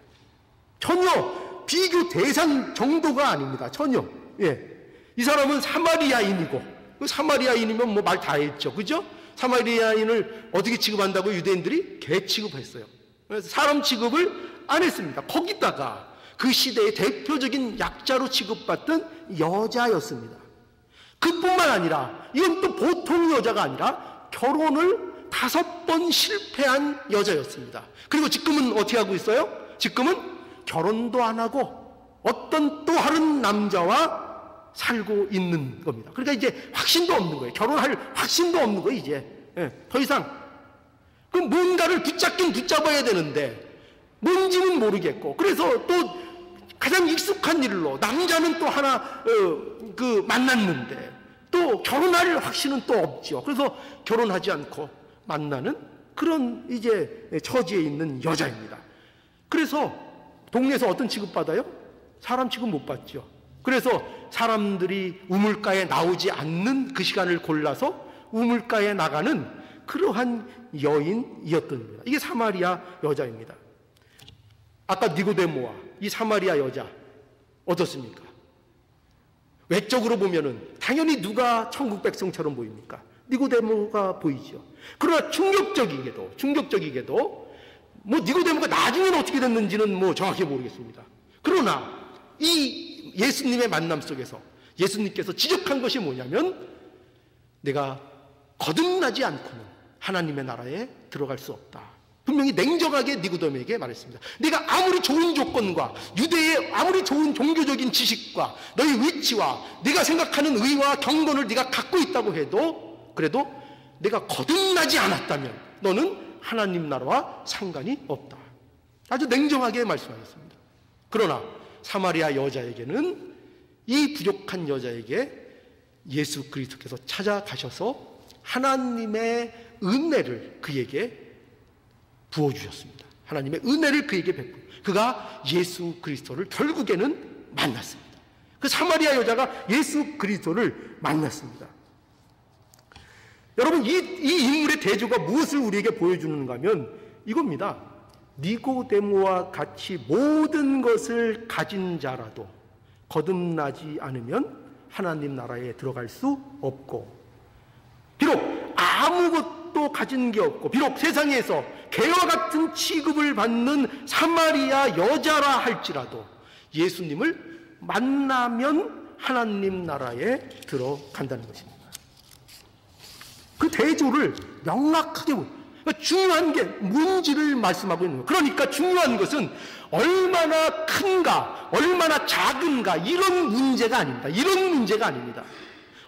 전혀 비교 대상 정도가 아닙니다. 전혀. 예. 이 사람은 사마리아인이고, 사마리아인이면 뭐 말 다 했죠. 그죠? 사마리아인을 어떻게 취급한다고 유대인들이? 개 취급했어요. 그래서 사람 취급을 안 했습니다. 거기다가 그 시대의 대표적인 약자로 취급받던 여자였습니다. 그뿐만 아니라 이건 또 보통 여자가 아니라 결혼을 5번 실패한 여자였습니다. 그리고 지금은 어떻게 하고 있어요? 지금은 결혼도 안 하고 어떤 또 다른 남자와 살고 있는 겁니다. 그러니까 이제 확신도 없는 거예요. 결혼할 확신도 없는 거예요, 이제. 예, 더 이상. 그럼 뭔가를 붙잡아야 되는데 뭔지는 모르겠고, 그래서 또 가장 익숙한 일로 남자는 또 하나 만났는데 또 결혼할 확신은 또 없죠. 그래서 결혼하지 않고 만나는 그런 이제 처지에 있는 여자입니다. 그래서 동네에서 어떤 취급받아요? 사람 취급 못 받죠. 그래서 사람들이 우물가에 나오지 않는 그 시간을 골라서 우물가에 나가는 그러한 여인이었던 겁니다. 이게 사마리아 여자입니다. 아까 니고데모와 이 사마리아 여자 어떻습니까? 외적으로 보면은 당연히 누가 천국 백성처럼 보입니까? 니고데모가 보이죠. 그러나 충격적이게도 뭐 니고데모가 나중에는 어떻게 됐는지는 뭐 정확히 모르겠습니다. 그러나 이 예수님의 만남 속에서 예수님께서 지적한 것이 뭐냐면 내가 거듭나지 않고는 하나님의 나라에 들어갈 수 없다 분명히 냉정하게 니고데모에게 말했습니다. 네가 아무리 좋은 조건과 유대의 아무리 좋은 종교적인 지식과 너의 위치와 네가 생각하는 의와 경건을 네가 갖고 있다고 해도 그래도 내가 거듭나지 않았다면 너는 하나님 나라와 상관이 없다. 아주 냉정하게 말씀하셨습니다. 그러나 사마리아 여자에게는 이 부족한 여자에게 예수 그리스도께서 찾아가셔서 하나님의 은혜를 그에게 부어주셨습니다. 하나님의 은혜를 그에게 베풀 그가 예수 그리스도를 결국에는 만났습니다. 그 사마리아 여자가 예수 그리스도를 만났습니다. 여러분, 이 인물의 대조가 무엇을 우리에게 보여주는가 하면 이겁니다. 니고데모와 같이 모든 것을 가진 자라도 거듭나지 않으면 하나님 나라에 들어갈 수 없고, 비록 아무것도 가진 게 없고, 비록 세상에서 개와 같은 취급을 받는 사마리아 여자라 할지라도 예수님을 만나면 하나님 나라에 들어간다는 것입니다. 그 대조를 명확하게 중요한 게 뭔지를 말씀하고 있는 거예요. 그러니까 중요한 것은 얼마나 큰가, 얼마나 작은가 이런 문제가 아닙니다. 이런 문제가 아닙니다.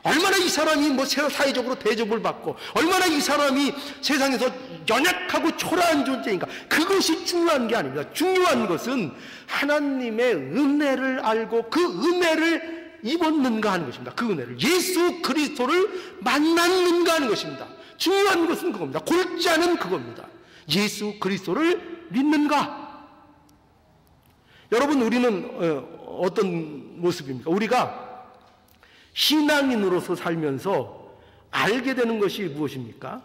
얼마나 이 사람이 사회적으로 대접을 받고 얼마나 이 사람이 세상에서 연약하고 초라한 존재인가, 그것이 중요한 게 아닙니다. 중요한 것은 하나님의 은혜를 알고 그 은혜를 입었는가 하는 것입니다. 그 은혜를, 예수 그리스도를 만났는가 하는 것입니다. 중요한 것은 그겁니다. 골자는 그겁니다. 예수 그리스도를 믿는가? 여러분, 우리는 어떤 모습입니까? 우리가 신앙인으로서 살면서 알게 되는 것이 무엇입니까?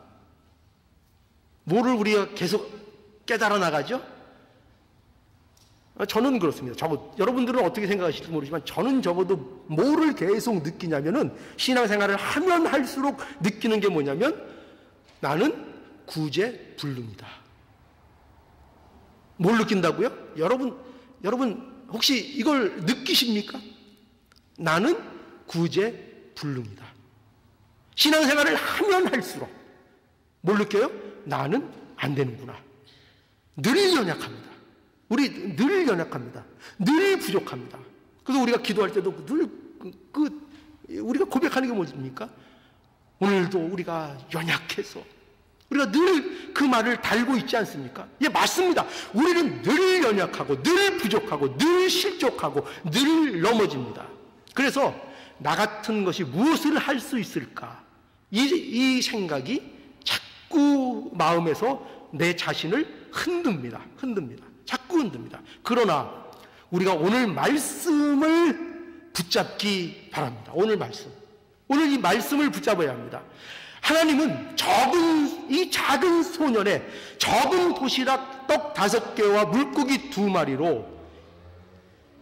뭐를 우리가 계속 깨달아 나가죠? 저는 그렇습니다. 여러분들은 어떻게 생각하실지 모르지만 저는 적어도 뭐를 계속 느끼냐면은, 신앙생활을 하면 할수록 느끼는 게 뭐냐면, 나는 구제 불능이다. 뭘 느낀다고요? 여러분 혹시 이걸 느끼십니까? 나는 구제 불능이다. 신앙생활을 하면 할수록 뭘 느껴요? 나는 안 되는구나. 늘 연약합니다. 우리 늘 연약합니다. 늘 부족합니다. 그래서 우리가 기도할 때도 늘 우리가 고백하는 게 뭡니까? 오늘도 우리가 연약해서, 우리가 늘 그 말을 달고 있지 않습니까? 예, 맞습니다. 우리는 늘 연약하고 늘 부족하고 늘 실족하고 늘 넘어집니다. 그래서 나 같은 것이 무엇을 할 수 있을까? 이 생각이 자꾸 마음에서 내 자신을 흔듭니다. 자꾸 흔듭니다. 그러나 우리가 오늘 말씀을 붙잡기 바랍니다. 오늘 이 말씀을 붙잡아야 합니다. 하나님은 이 작은 소년의 적은 도시락 떡 5개와 물고기 2마리로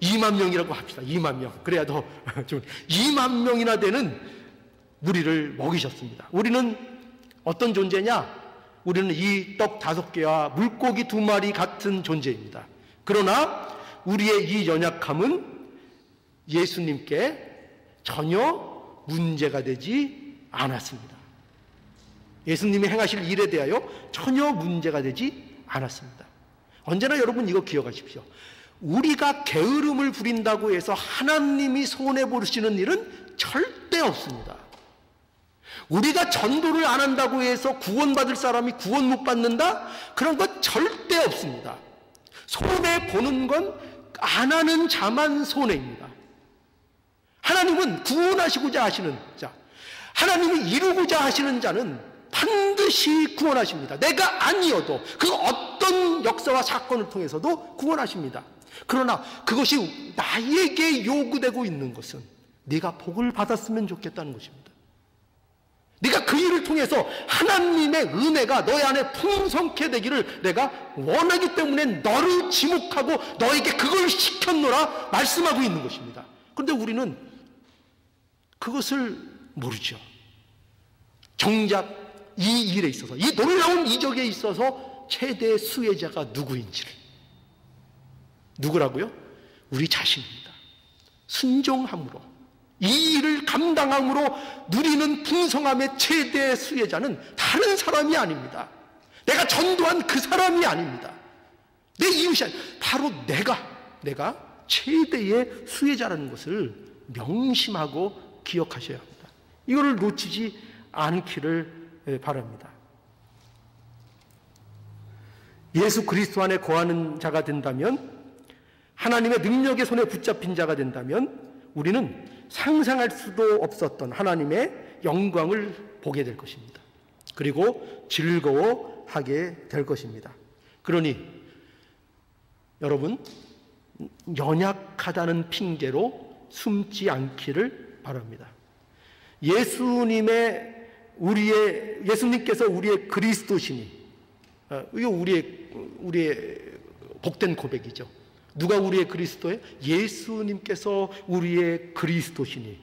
2만 명이라고 합시다. 2만 명. 그래야 더 좀 2만 명이나 되는 무리를 먹이셨습니다. 우리는 어떤 존재냐? 우리는 이 떡 5개와 물고기 2마리 같은 존재입니다. 그러나 우리의 이 연약함은 예수님께 전혀 문제가 되지 않았습니다. 예수님이 행하실 일에 대하여 전혀 문제가 되지 않았습니다. 언제나 여러분 이거 기억하십시오. 우리가 게으름을 부린다고 해서 하나님이 손해보시는 일은 절대 없습니다. 우리가 전도를 안 한다고 해서 구원받을 사람이 구원 못 받는다? 그런 건 절대 없습니다. 손해보는 건 안 하는 자만 손해입니다. 하나님은 구원하시고자 하시는 자, 하나님이 이루고자 하시는 자는 반드시 구원하십니다. 내가 아니어도 그 어떤 역사와 사건을 통해서도 구원하십니다. 그러나 그것이 나에게 요구되고 있는 것은 네가 복을 받았으면 좋겠다는 것입니다. 네가 그 일을 통해서 하나님의 은혜가 너의 안에 풍성케 되기를 내가 원하기 때문에 너를 지목하고 너에게 그걸 시켰노라 말씀하고 있는 것입니다. 그런데 우리는 그것을 모르죠. 정작 이 일에 있어서, 이 놀라운 이적에 있어서 최대 수혜자가 누구인지를, 누구라고요? 우리 자신입니다. 순종함으로 이 일을 감당함으로 누리는 풍성함의 최대 수혜자는 다른 사람이 아닙니다. 내가 전도한 그 사람이 아닙니다. 내 이웃이 아닙니다. 바로 내가 최대의 수혜자라는 것을 명심하고 기억하셔야 합니다. 이거를 놓치지 않기를 바랍니다. 예수 그리스도 안에 거하는 자가 된다면, 하나님의 능력의 손에 붙잡힌 자가 된다면 우리는 상상할 수도 없었던 하나님의 영광을 보게 될 것입니다. 그리고 즐거워하게 될 것입니다. 그러니 여러분, 연약하다는 핑계로 숨지 않기를 바랍니다. 예수님께서 우리의 그리스도시니, 이거 우리의 복된 고백이죠. 누가 우리의 그리스도예요? 예수님께서 우리의 그리스도시니,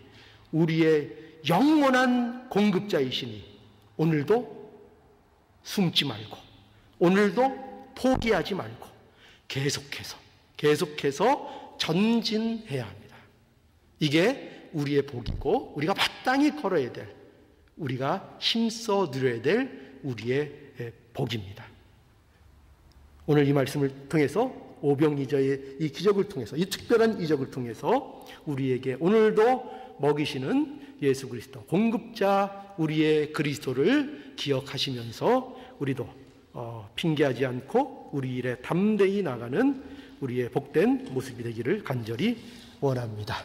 우리의 영원한 공급자이시니, 오늘도 숨지 말고, 오늘도 포기하지 말고 계속해서 전진해야 합니다. 이게 우리의 복이고, 우리가 마땅히 걸어야 될, 우리가 힘써 누려야 될 우리의 복입니다. 오늘 이 말씀을 통해서, 오병이어의 이 기적을 통해서, 이 특별한 이적을 통해서 우리에게 오늘도 먹이시는 예수 그리스도, 공급자 우리의 그리스도를 기억하시면서 우리도 핑계하지 않고 우리 일에 담대히 나가는 우리의 복된 모습이 되기를 간절히 원합니다.